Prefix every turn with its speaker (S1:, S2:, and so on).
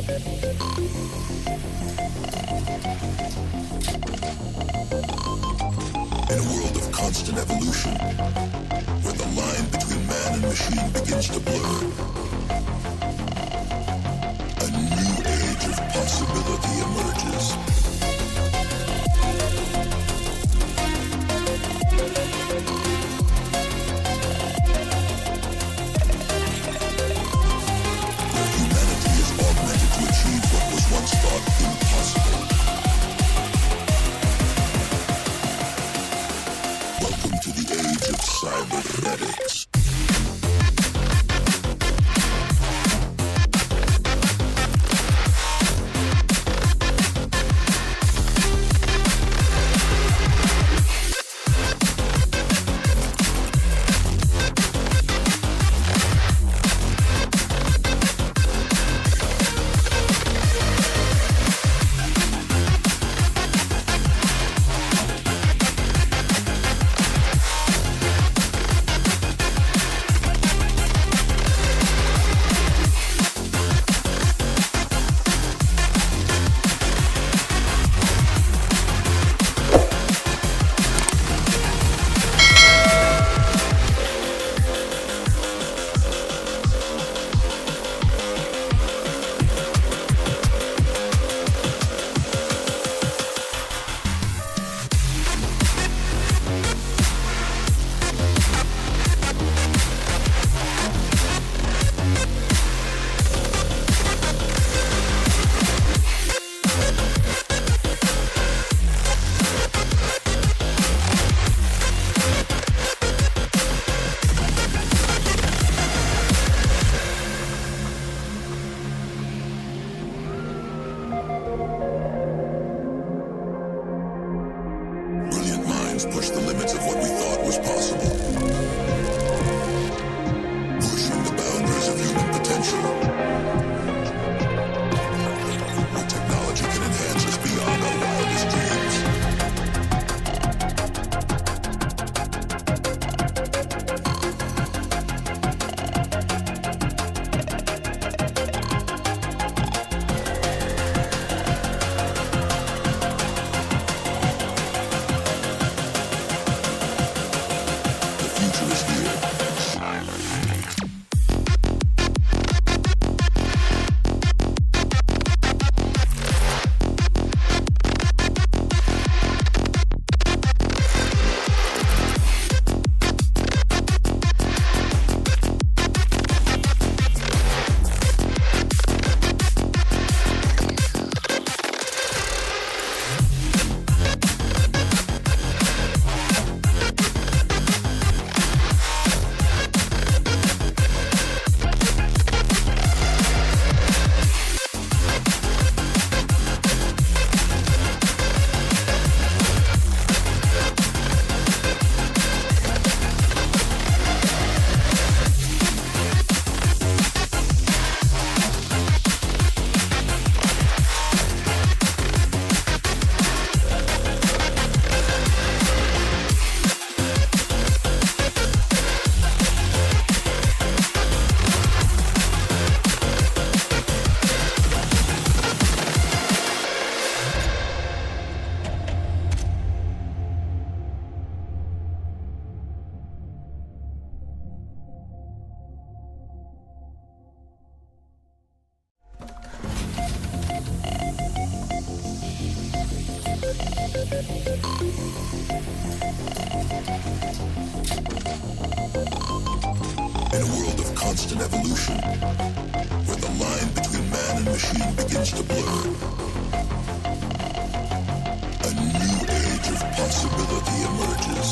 S1: In a world of constant evolution, where the line between man and machine begins to blur, a new age of possibility emerges. Where humanity is augmented to achieve what was once thought impossible. Welcome to the age of cybernetics. Brilliant minds push the limits of what we thought was possible. Pushing the boundaries of human potential. Where technology can enhance us beyond our wildest dreams. The future is here. In a world of constant evolution, where the line between man and machine begins to blur, a new age of possibility emerges.